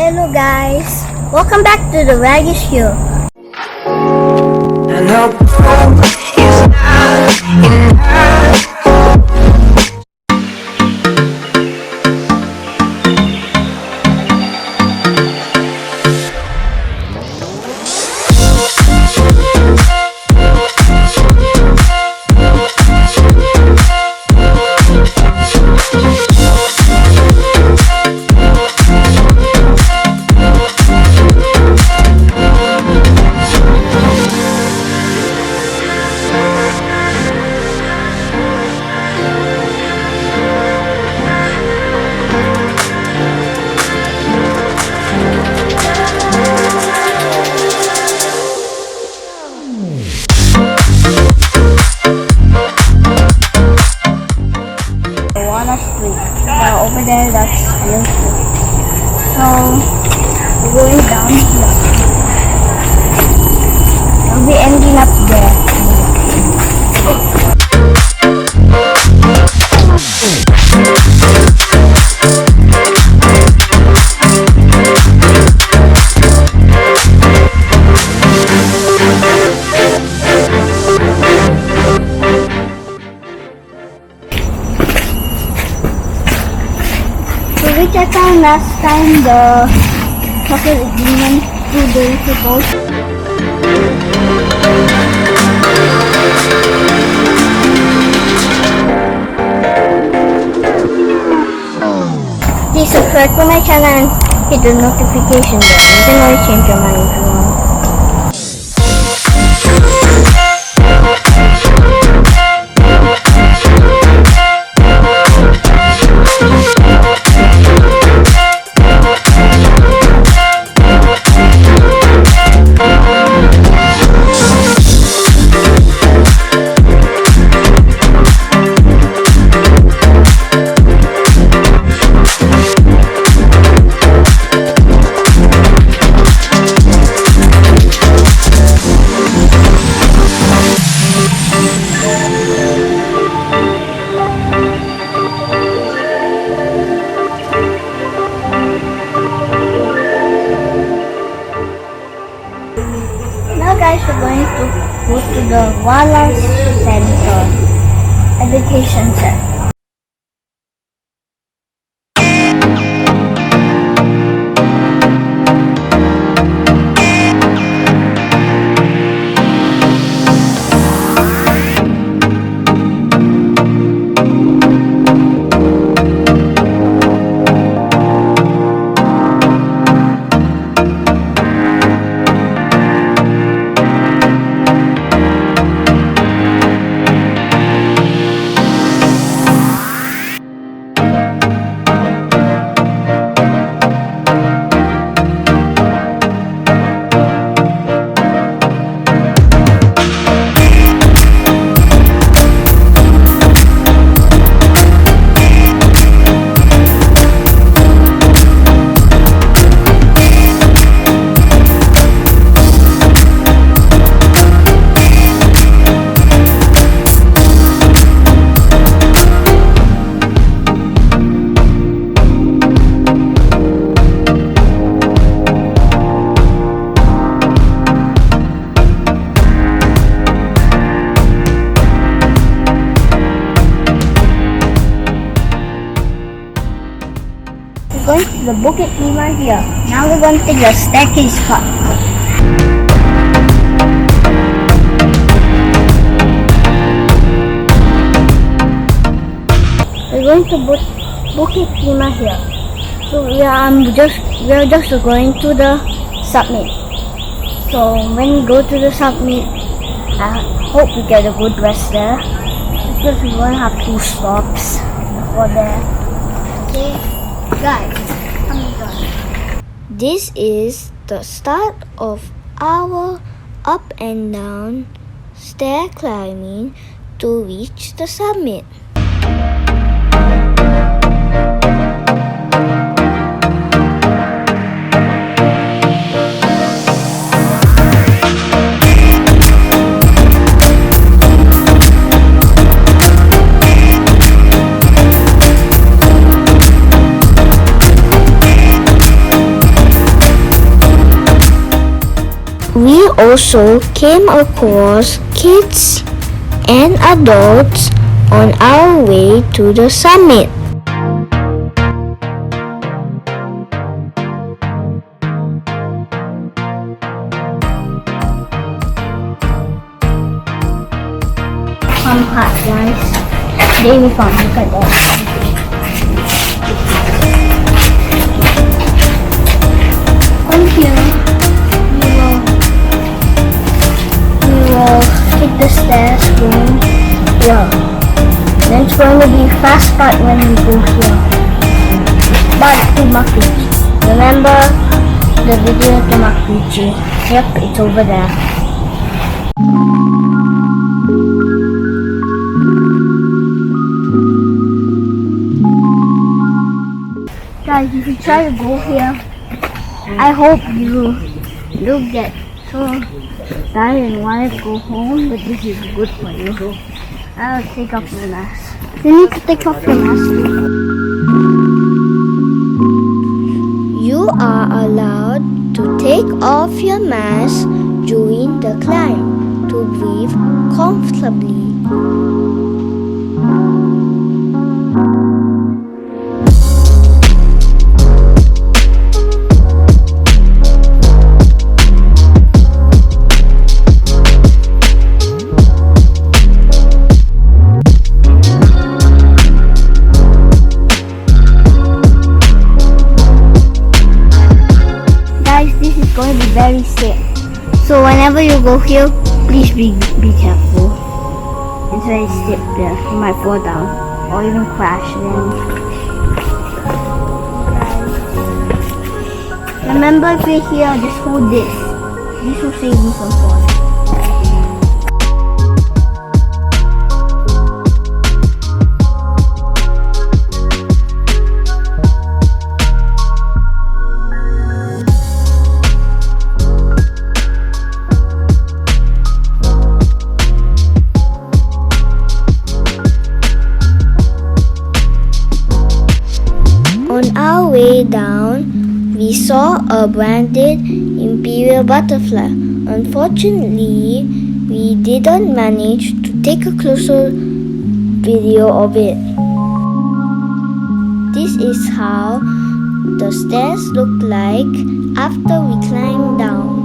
Hello guys, welcome back to the Raggy Show. And the proof is not enough. Over there, that's beautiful. So, we're going down here. We'll be ending up there. We checked out last time the chocolate agreement 2 days ago. Please subscribe to my channel and hit the notification bell. You can always change your mind if you want. Guys, we're going to go to the Wallace Center, Education Center. Going to the Bukit Timah here. Now we're going to take the staircase cut. We're going to Bukit Timah here. So we're just going to the summit. So when we go to the summit, I hope we get a good rest there because we're going to have 2 stops for there. Okay. Guys, come on. This is the start of our up and down stair climbing to reach the summit. We also came across kids and adults on our way to the summit. Some hot guys. Dairy farm, look at that. From here, we will take the stairs going here. Then it's going to be fast part when we go here. But to MacRitchie. Remember the video to MacRitchie? Yep, it's over there. Guys, if you try to go here, I hope you don't get so tired and want to go home, but this is good for you. I'll take off my mask. You need to take off your mask. You are allowed to take off your mask during the climb to breathe comfortably. Going to be very safe. So whenever you go here, please be careful. It's very steep there. You might fall down or even crash. Then remember, if you're here, just hold this. This will save you from falling. On our way down, we saw a Branded Imperial butterfly. Unfortunately, we didn't manage to take a closer video of it. This is how the stairs look like after we climb down.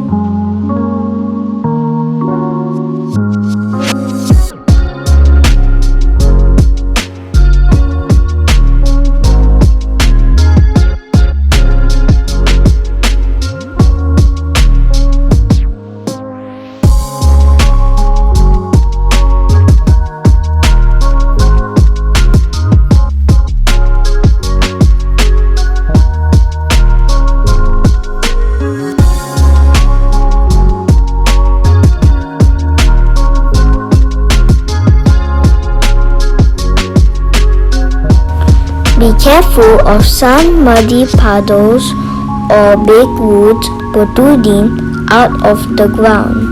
Be careful of some muddy puddles or big roots protruding out of the ground.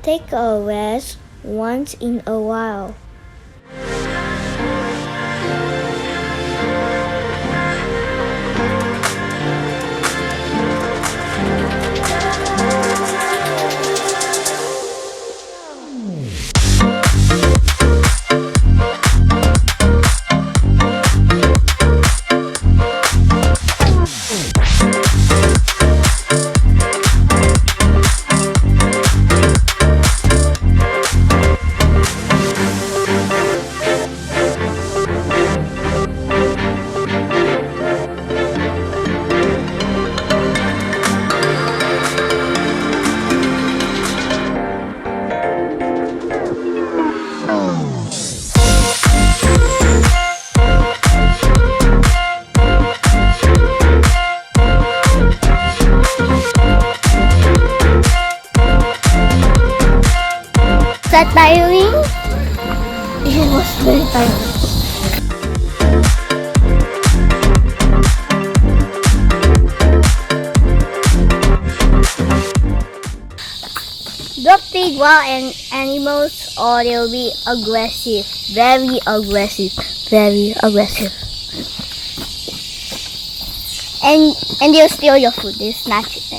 Take a rest once in a while. don't feed wild animals or they'll be aggressive. Very aggressive. Very aggressive. And they'll steal your food. They'll snatch it.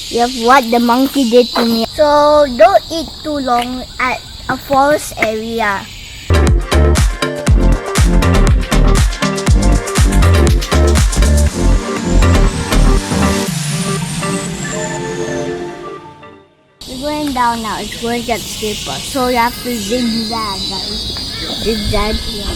You have what the monkey did to me. So don't eat too long at a forest area. We're going down now. It's going to get steeper. So you have to zigzag, guys. Zigzag here.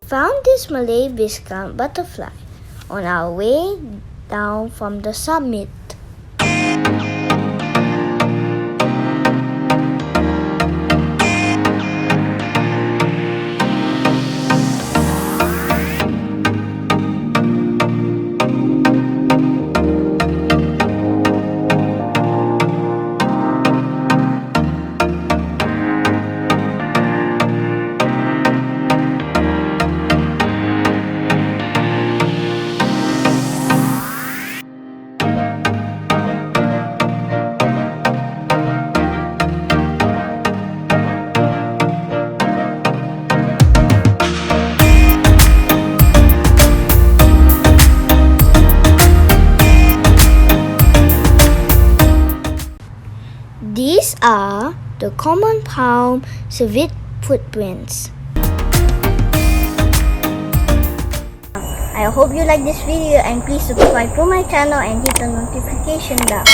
Found this Malay Viscount butterfly on our way down from the summit. These are the common palm civet footprints. I hope you like this video and please subscribe to my channel and hit the notification bell.